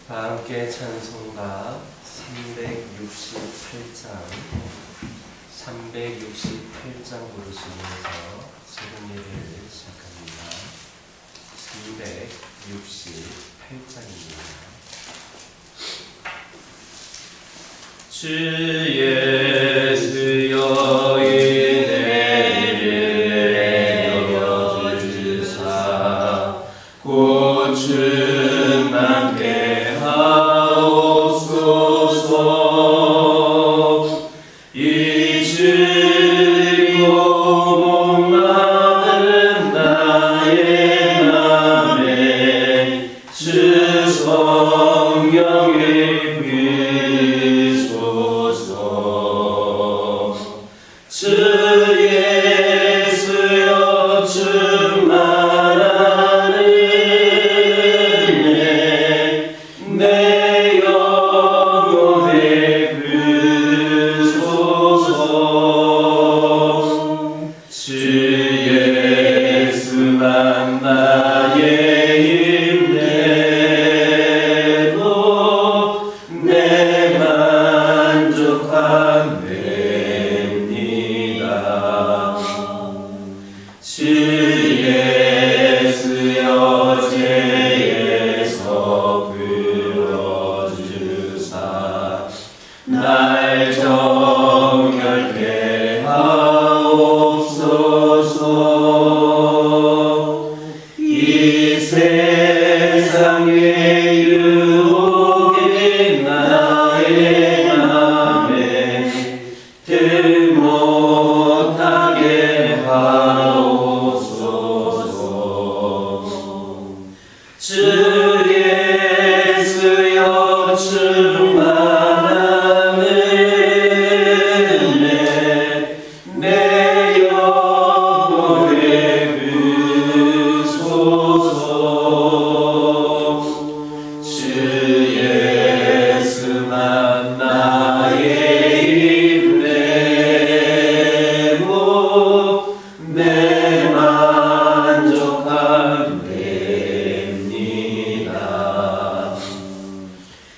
다 함께 찬송가 368장 부르시면서 새벽예배를 시작합니다. 368장입니다. 주 예수여 은혜를 내려주사 곧 충만케 하옵소서. 이 주고 목마른 나의 맘에 주 성령의 주 예수여 충만한 은혜 내 영혼에 부소서. 주 예수만 나의 힘내고 내 만족함 주 예수여 죄에서 풀어주사 날 정결케 하옵소서. 이 세상의 유혹이 나의 맘에 들 못하게 주 예수여 충만한 은혜 내 영혼에 부소서. 주 예수만 나의 힘내고 내 만족함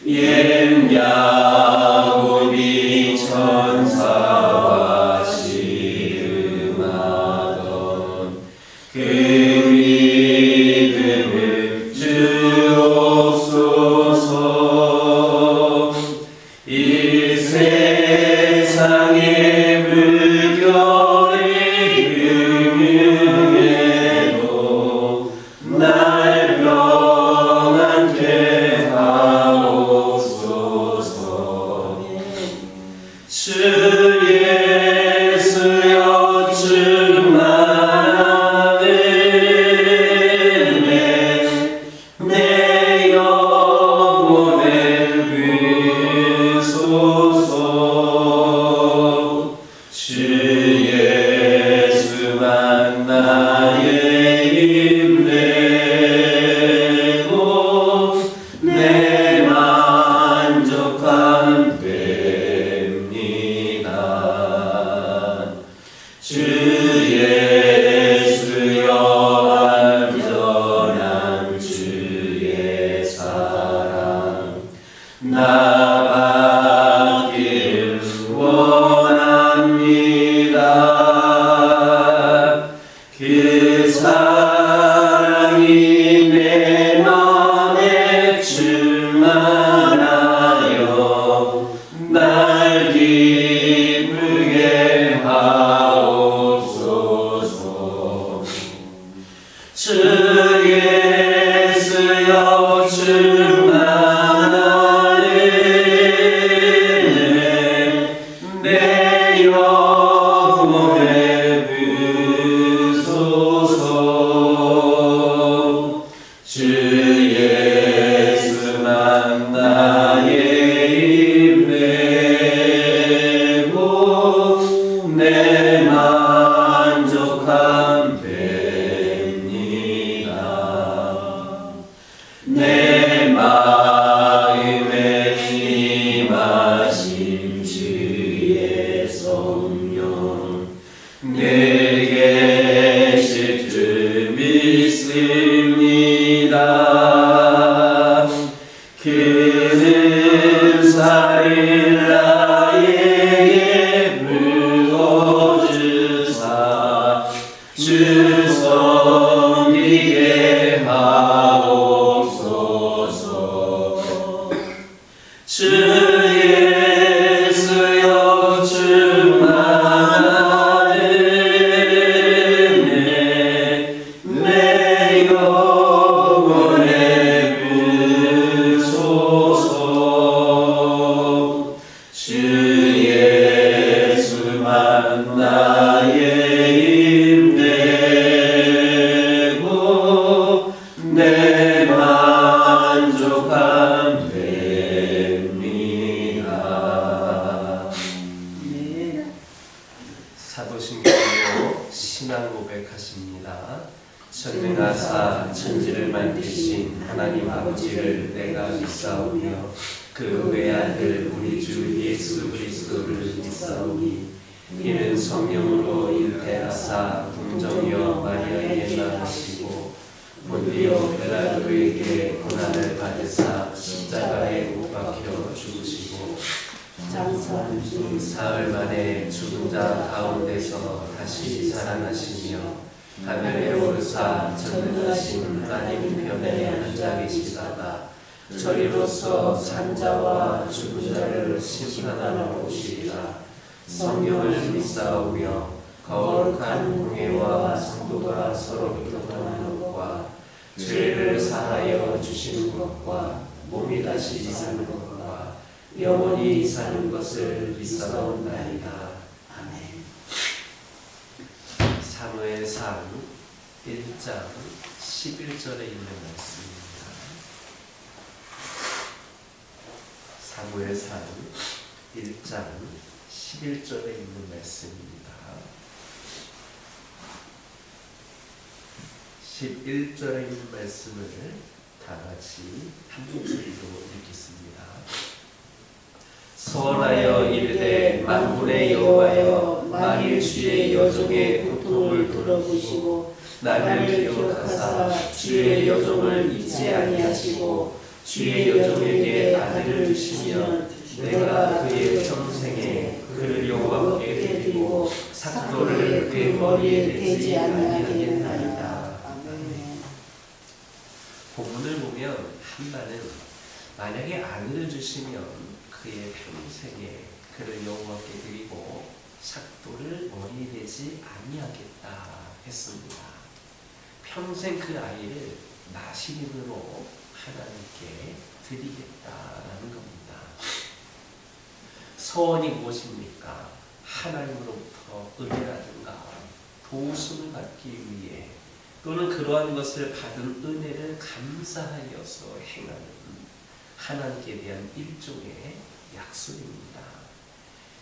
옛 야곱이 천사와 씨름하던 그 믿음을 주옵소서. 이 세상의 물결이 흉흉해도 날 평안케 주 예수여 충만한 은혜 내 영혼에 부소서. 주 예수만 나의 힘내고 내 만족함 주 예수여 안전한 주의 사랑 나 받기를 원합니다. 그 사랑이 내 맘에 충만하여 날 기쁘게 하옵소서. 주 예수여 충만한 은혜 내 영혼에 부소서. 주 예수만 나의 힘내고 내 만족함 내 마음에 임하신 주의 성령 내게 계실 줄 믿습니다. 그 갈릴라에게 불러주사 주 섬기게 하옵소서. 주 예수여 충만하네 내 영혼에 부소서. 주 예수만 나의 힘되고 내 만족함 됩니다. 사도신경으로 신앙 고백하십니다. 전능하사 천지를 만드신 하나님 아버지를 내가 믿사오며 그 외아들 우리 주 예수 그리스도를 믿사오니 이는 성령으로 잉태하사 궁정녀 마리아에게 낳으시고 본디오 빌라도에게 고난을 받으사 십자가에 못 박혀 죽으시고 장사한 주 사흘 만에 죽은 자 가운데서 다시 살아나시며 하늘에 오르사 전능하신 하나님 편에 앉아 계시다가 저리로서 산자와 죽은 자를 심판하러 오시리라. 성령을 믿사오며 거룩한 공회와 성도가 서로 교통하는 것과 죄를 사하여 주시는 것과 몸이 다시 사는 것과 영원히 사는 것을 믿사옵나이다. 아멘. 사무엘상 1장 11절에 있는 말씀입니다. 사무엘상 1장 11절에 있는 말씀입니다. 11절에 있는 말씀을 다 같이 한 목소리로 읽겠습니다. 선하여 이르되 만군의 여호와여 만일 주의 여종의 고통을 들어보시고 나를 기억하사 주의 여종을 잊지 아니하시고 주의 여종에게 아들을 주시면 내가 그의 평생에 그를 여호와께 드리고 삭도를 그의 머리에 대지 아니하겠나이다. 본문을 보면 한나는 만약에 아들을 주시면 그의 평생에 그를 여호와께 드리고 삭도를 머리에 대지 아니하겠다 했습니다. 평생 그 아이를 나시린으로 하나님께 드리겠다라는 겁니다. 서원이 무엇입니까? 하나님으로부터 은혜라든가 도우심을 받기 위해 또는 그러한 것을 받은 은혜를 감사하여서 행하는 하나님께 대한 일종의 약속입니다.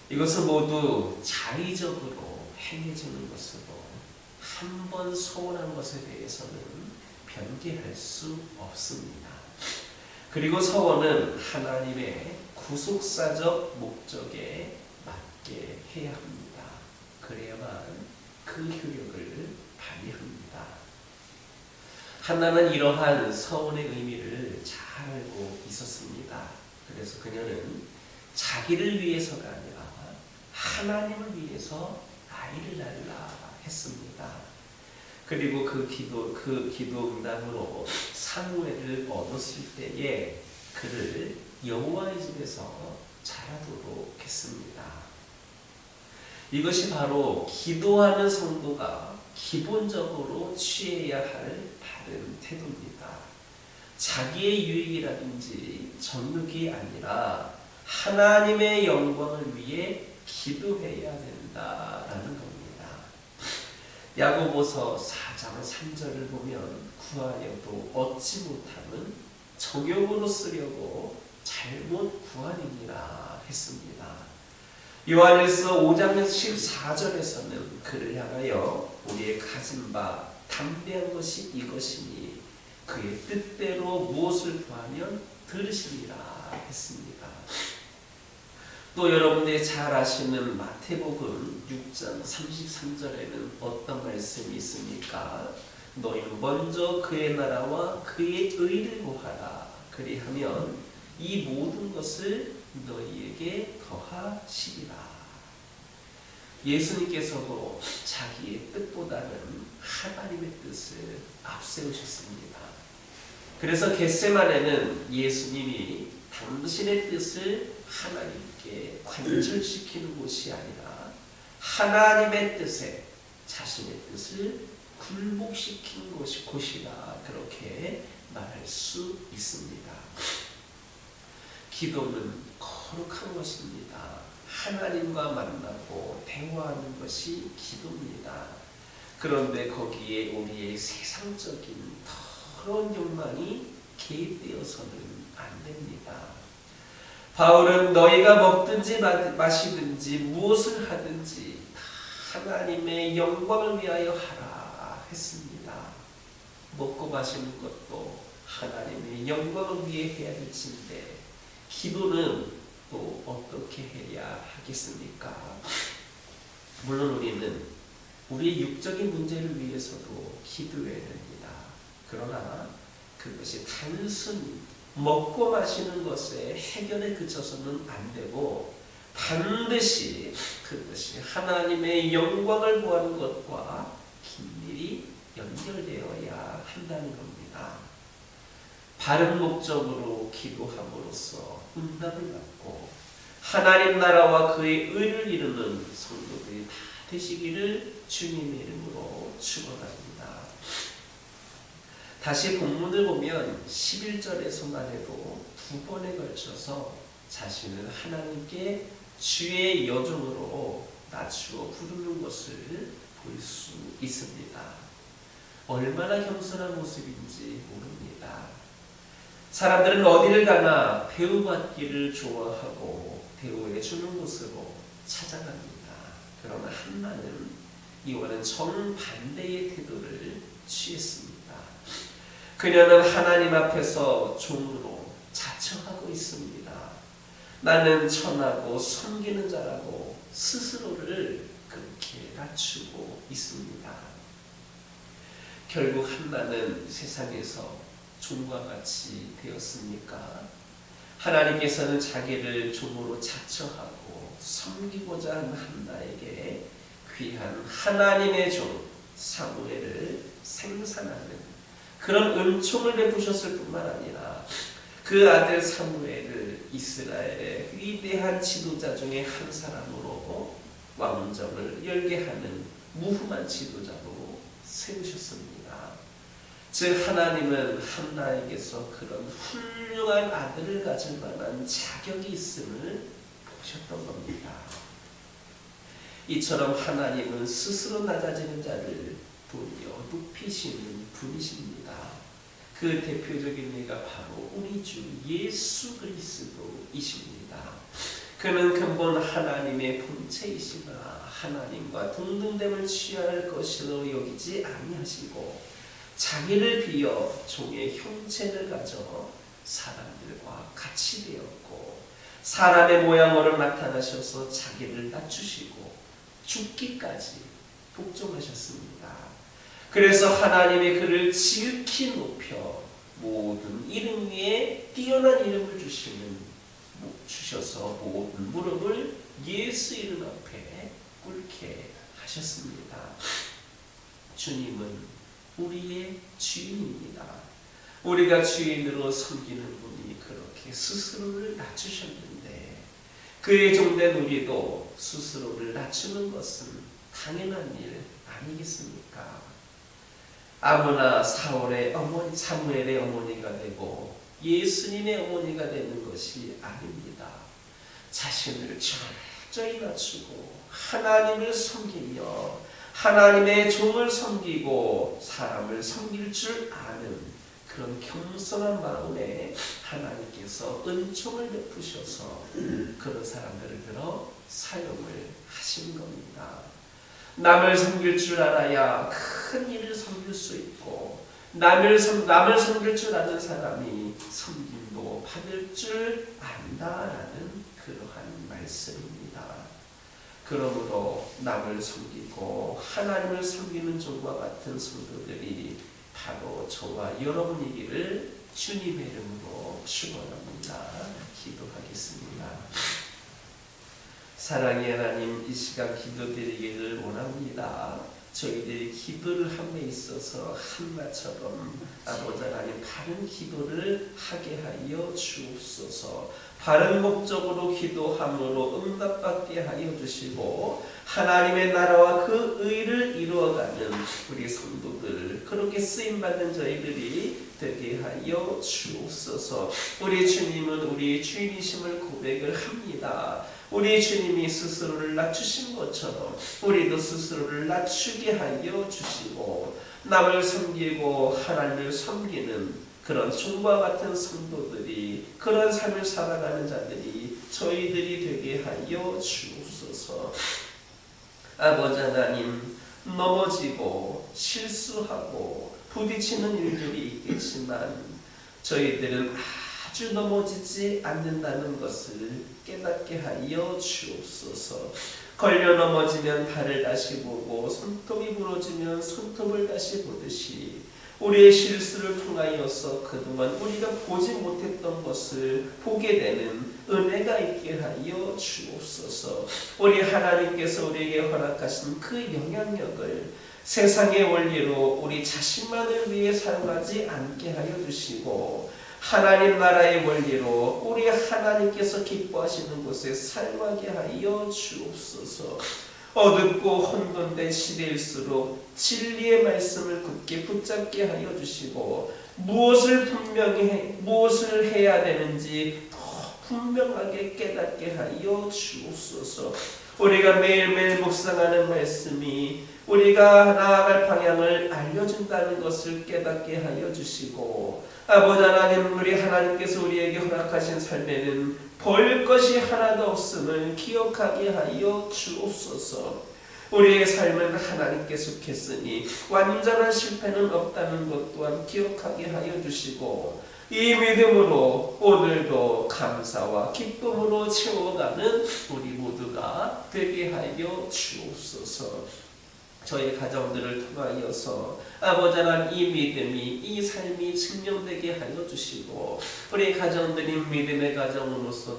이것은 모두 자의적으로 행해지는 것으로 한 번 소원한 것에 대해서는 변개할 수 없습니다. 그리고 서원은 하나님의 구속사적 목적에 맞게 해야 합니다. 그래야만 그 효력을 발휘합니다. 한나는 이러한 서원의 의미를 잘 알고 있었습니다. 그래서 그녀는 자기를 위해서가 아니라 하나님을 위해서 아이를 낳으라 했습니다. 그리고 그 기도 응답으로 사무엘을 얻었을 때에 그를 여호와의 집에서 자라도록 했습니다. 이것이 바로 기도하는 성도가 기본적으로 취해야 할 바른 태도입니다. 자기의 유익이라든지 정욕이 아니라 하나님의 영광을 위해 기도해야 된다라는 겁니다. 야고보서 4장 3절을 보면 구하여도 얻지 못함은 정욕으로 쓰려고 잘못 구하느니라 했습니다. 요한일서 5장 14절에서는 그를 향하여 우리의 가진 바 담대한 것이 이것이니 그의 뜻대로 무엇을 구하면 들으시리라 했습니다. 또 여러분들이 잘 아시는 마태복음 6장 33절에는 어떤 말씀이 있습니까? 너희는 먼저 그의 나라와 그의 의를 구하라. 그리하면 이 모든 것을 너희에게 더하시리라. 예수님께서도 자기의 뜻보다는 하나님의 뜻을 앞세우셨습니다. 그래서 겟세마네는 예수님이 당신의 뜻을 하나님께 관철시키는 곳이 아니라 하나님의 뜻에 자신의 뜻을 굴복시킨 곳이라 그렇게 말할 수 있습니다. 기도는 거룩한 것입니다. 하나님과 만나고 대화하는 것이 기도입니다. 그런데 거기에 우리의 세상적인 더러운 욕망이 개입되어서는 안 됩니다. 바울은 너희가 먹든지 마시든지 무엇을 하든지 하나님의 영광을 위하여 하라 했습니다. 먹고 마시는 것도 하나님의 영광을 위해 해야 될진데 기도는 또 어떻게 해야 하겠습니까? 물론 우리는 우리의 육적인 문제를 위해서도 기도해야 됩니다. 그러나 그것이 단순히 먹고 마시는 것에 해결에 그쳐서는 안 되고 반드시 그것이 하나님의 영광을 구하는 것과 긴밀히 연결되어야 한다는 겁니다. 바른 목적으로 기도함으로써 응답을 받고 하나님 나라와 그의 의를 이루는 성도들이 다 되시기를 주님의 이름으로 축원합니다. 다시 본문을 보면 11절에서만 해도 두 번에 걸쳐서 자신을 하나님께 주의 여종으로 낮추어 부르는 것을 볼 수 있습니다. 얼마나 겸손한 모습인지 모릅니다. 사람들은 어디를 가나 대우받기를 좋아하고 대우해 주는 곳으로 찾아갑니다. 그러나 한나는 이와는 정반대의 태도를 취했습니다. 그녀는 하나님 앞에서 종으로 자처하고 있습니다. 나는 천하고 섬기는 자라고 스스로를 그렇게 낮추고 있습니다. 결국 한나는 세상에서 종과 같이 되었습니까? 하나님께서는 자기를 종으로 자처하고 섬기고자 한 한나에게 귀한 하나님의 종 사무엘을 생산하는 그런 은총을 베푸셨을 뿐만 아니라 그 아들 사무엘을 이스라엘의 위대한 지도자 중에 한 사람으로 왕정을 열게 하는 무흠한 지도자로 세우셨습니다. 즉 하나님은 한나에게서 그런 훌륭한 아들을 가질 만한 자격이 있음을 보셨던 겁니다. 이처럼 하나님은 스스로 낮아지는 자를 도리어 높이시는 분이십니다. 그 대표적인 예가 바로 우리 주 예수 그리스도이십니다. 그는 근본 하나님의 본체이시나 하나님과 동등됨을 취할 것으로 여기지 아니하시고 자기를 비어 종의 형체를 가져 사람들과 같이 되었고 사람의 모양으로 나타나셔서 자기를 낮추시고 죽기까지 복종하셨습니다. 그래서 하나님의 그를 지극히 높여 모든 이름 위에 뛰어난 이름을 주셔서 모든 무릎을 예수 이름 앞에 꿇게 하셨습니다. 주님은 우리의 주인입니다. 우리가 주인으로 섬기는 분이 그렇게 스스로를 낮추셨는데 그의 종된 우리도 스스로를 낮추는 것은 당연한 일 아니겠습니까? 아무나 사무엘의 어머니가 되고 예수님의 어머니가 되는 것이 아닙니다. 자신을 철저히 낮추고 하나님을 섬기며 하나님의 종을 섬기고 사람을 섬길 줄 아는 그런 겸손한 마음에 하나님께서 은총을 베푸셔서 그런 사람들을 들어 사용을 하신 겁니다. 남을 섬길 줄 알아야 큰 일을 섬길 수 있고 남을 섬길 줄 아는 사람이 섬김도 받을 줄 안다라는 그러한 말씀입니다. 그러므로 남을 섬기고 하나님을 섬기는 종과 같은 성도들이 바로 저와 여러분이기를 주님의 이름으로 축원합니다. 기도하겠습니다. 사랑의 하나님, 이 시간 기도드리기를 원합니다. 저희들이 기도를 함에 있어서 한나처럼 아버지 하나님 바른 기도를 하게 하여 주옵소서. 바른 목적으로 기도함으로 응답받게 하여 주시고 하나님의 나라와 그 의를 이루어가는 우리 성도들, 그렇게 쓰임받는 저희들이 되게 하여 주옵소서. 우리 주님은 우리 주인이심을 고백을 합니다. 우리 주님이 스스로를 낮추신 것처럼 우리도 스스로를 낮추게 하여 주시고 남을 섬기고 하나님을 섬기는 그런 종과 같은 성도들이, 그런 삶을 살아가는 자들이 저희들이 되게 하여 주옵소서. 아버지 하나님, 넘어지고 실수하고 부딪히는 일들이 있겠지만 저희들은 아주 넘어지지 않는다는 것을 깨닫게 하여 주옵소서. 걸려 넘어지면 발을 다시 보고 손톱이 부러지면 손톱을 다시 보듯이 우리의 실수를 통하여서 그동안 우리가 보지 못했던 것을 보게 되는 은혜가 있게 하여 주옵소서. 우리 하나님께서 우리에게 허락하신 그 영향력을 세상의 원리로 우리 자신만을 위해 사용하지 않게 하여 주시고 하나님 나라의 원리로 우리 하나님께서 기뻐하시는 곳에 사용하게 하여 주옵소서. 어둡고 혼돈된 시대일수록 진리의 말씀을 굳게 붙잡게 하여 주시고 무엇을 해야 되는지 더 분명하게 깨닫게 하여 주옵소서. 우리가 매일매일 묵상하는 말씀이 우리가 나아갈 방향을 알려준다는 것을 깨닫게 하여 주시고 아버지 하나님, 우리 하나님께서 우리에게 허락하신 삶에는 볼 것이 하나도 없음을 기억하게 하여 주옵소서. 우리의 삶은 하나님께 속했으니 완전한 실패는 없다는 것 또한 기억하게 하여 주시고 이 믿음으로 오늘도 감사와 기쁨으로 채워가는 우리 모두가 되게 하여 주옵소서. 저희 가정들을 통하여서 아버지 하나님, 이 믿음이, 이 삶이 증명되게 하여 주시고 우리 가정들이 믿음의 가정으로서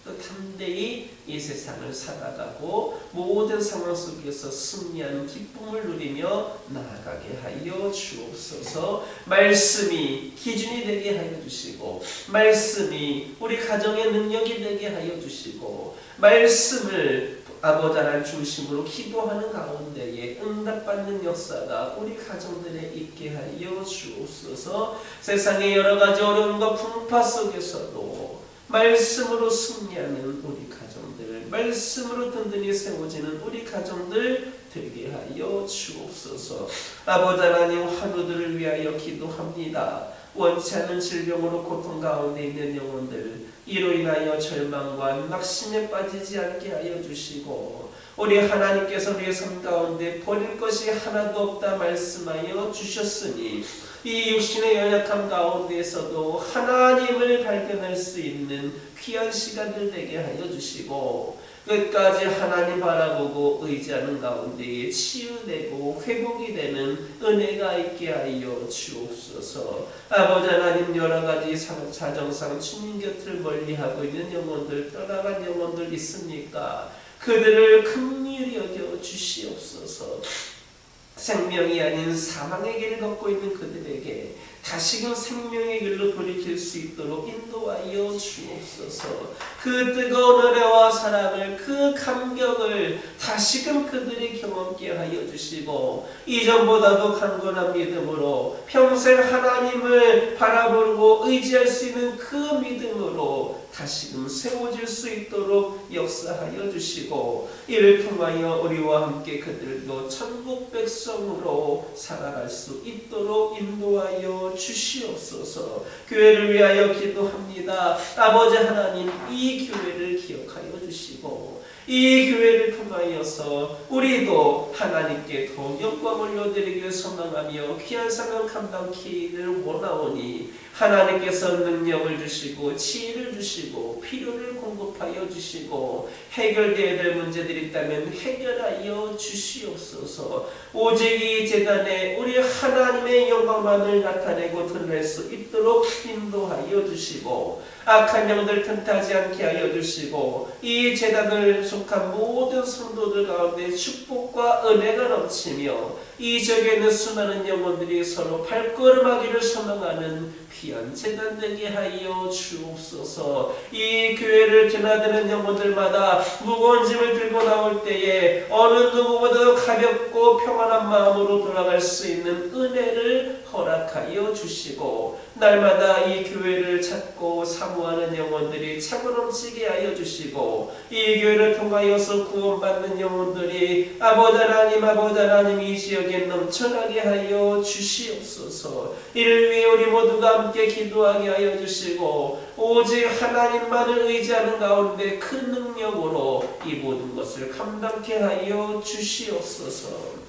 더 담대히 이 세상을 살아가고 모든 상황 속에서 승리하는 기쁨을 누리며 나아가게 하여 주옵소서. 말씀이 기준이 되게 하여 주시고 말씀이 우리 가정의 능력이 되게 하여 주시고 말씀을 아버지 하나님 중심으로 기도하는 가운데에 응답받는 역사가 우리 가정들에 있게 하여 주옵소서. 세상의 여러 가지 어려움과 풍파 속에서도 말씀으로 승리하는 우리 가정들, 말씀으로 든든히 세워지는 우리 가정들 되게 하여 주옵소서. 아버지 하나님, 환우들을 위하여 기도합니다. 원치 않는 질병으로 고통 가운데 있는 영혼들, 이로 인하여 절망과 낙심에 빠지지 않게 하여 주시고 우리 하나님께서 우리의 삶 가운데 버릴 것이 하나도 없다 말씀하여 주셨으니 이 육신의 연약함 가운데에서도 하나님을 발견할 수 있는 귀한 시간들 되게 하여 주시고 끝까지 하나님 바라보고 의지하는 가운데에 치유되고 회복이 되는 은혜가 있게 하여 주옵소서. 아버지 하나님, 여러 가지 사정상 주님 곁을 멀리하고 있는 영혼들, 떠나간 영혼들 있습니까? 그들을 긍휼히 여겨 주시옵소서. 생명이 아닌 사망의 길을 걷고 있는 그들에게 다시금 생명의 길로 돌이킬 수 있도록 인도하여 주옵소서. 그 뜨거운 은혜와 사랑을, 그 감격을 다시금 그들이 경험케 하여 주시고 이전보다도 강건한 믿음으로 평생 하나님을 바라보고 의지할 수 있는 그 믿음으로 다시금 세워질 수 있도록 역사하여 주시고 이를 통하여 우리와 함께 그들도 천국 백성으로 살아갈 수 있도록 인도하여 주시옵소서. 교회를 위하여 기도합니다. 아버지 하나님, 이 교회를 기억하여 주시고 이 교회를 통하여서 우리도 하나님께 더 영광을 올려드리길 소망하며 귀한 사명 감당키를 원하오니 하나님께서 능력을 주시고 지혜를 주시고 필요를 공급하여 주시고 해결되어야 될 문제들이 있다면 해결하여 주시옵소서. 오직 이 제단에 우리 하나님의 영광만을 나타내고 드러낼 수 있도록 인도하여 주시고 악한 영들 틈타지 않게 하여 주시고 이 제단을 속한 모든 성도들 가운데 축복과 은혜가 넘치며 이 지역에 있는 수많은 영혼들이 서로 발걸음하기를 소망하는 귀한 제단 되게 하여 주옵소서. 이 교회를 드나드는 영혼들마다 무거운 짐을 들고 나올 때에 어느 누구보다도 가볍고 평안한 마음으로 돌아갈 수 있는 은혜를 허락하여 주시고 날마다 이 교회를 찾고 사모하는 영혼들이 차고 넘치게 하여 주시고 이 교회를 통하여서 구원받는 영혼들이 아버지 하나님 이 지역에 넘쳐나게 하여 주시옵소서. 이를 위해 우리 모두가 함께 기도하게 하여 주시고 오직 하나님만을 의지하는 가운데 큰 능력으로 이 모든 것을 감당케 하여 주시옵소서.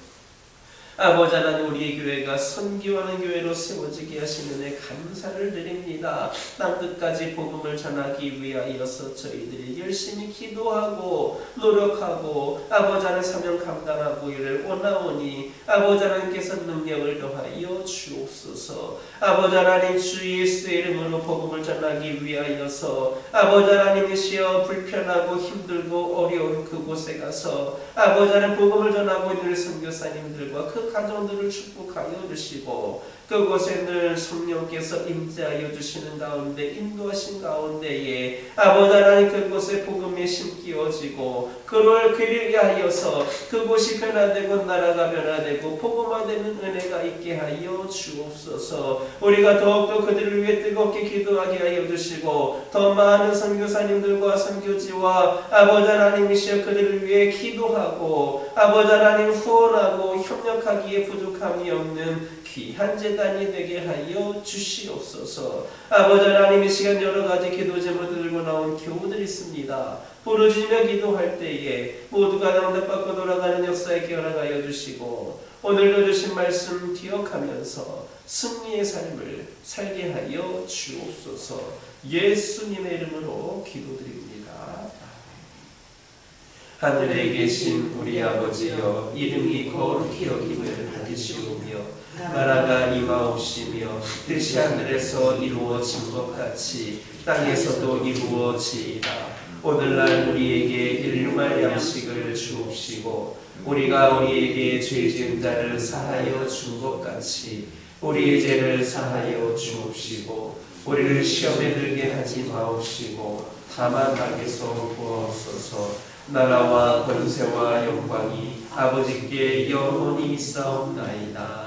아버지 하나님, 우리 교회가 선교하는 교회로 세워지게 하시는 은혜 감사를 드립니다. 땅끝까지 복음을 전하기 위하여서 저희들이 열심히 기도하고 노력하고 아버지 하나님 사명 감당하고 이를 원하오니 아버지 하나님께서 능력을 더하여 주옵소서. 아버지 하나님, 주 예수의 이름으로 복음을 전하기 위하여서 아버지 하나님이시여 불편하고 힘들고 어려운 그곳에 가서 아버지 하나님 복음을 전하고 있는 선교사님들과 그 가정들을 축복하여 주시고 그곳에 늘 성령께서 임재하여 주시는 가운데 인도하신 가운데에 아버지 하나님 그곳에 복음이 심기어지고 그를 위하여서 그곳이 변화되고 나라가 변화되고 복음화되는 은혜가 있게 하여 주옵소서. 우리가 더욱더 그들을 위해 뜨겁게 기도하게 하여 주시고 더 많은 선교사님들과 선교지와 아버지 하나님이시여 그들을 위해 기도하고 아버지 하나님 후원하고 협력하기에 부족함이 없는 귀한 제단이 되게 하여 주시옵소서. 아버지 하나님, 이 시간 여러 가지 기도 제목을 들고 나온 교우들이 있습니다. 부르짖으며 기도할 때에 모두가 응답받고 돌아가는 역사에 기원하여 주시고 오늘도 주신 말씀 기억하면서 승리의 삶을 살게 하여 주옵소서. 예수님의 이름으로 기도드립니다. 하늘에 계신 우리 아버지여, 이름이 거룩히 여김을 받으시오며 나라가 임하옵시며 뜻이 하늘에서 이루어진 것 같이 땅에서도 이루어지이다. 오늘날 우리에게 일용할 양식을 주옵시고 우리가 우리에게 죄 지은 자를 사하여 준 것 같이 우리의 죄를 사하여 주옵시고 우리를 시험에 들게 하지 마옵시고 다만 악에서 구하옵소서. 나라와 권세와 영광이 아버지께 영원히 있사옵나이다.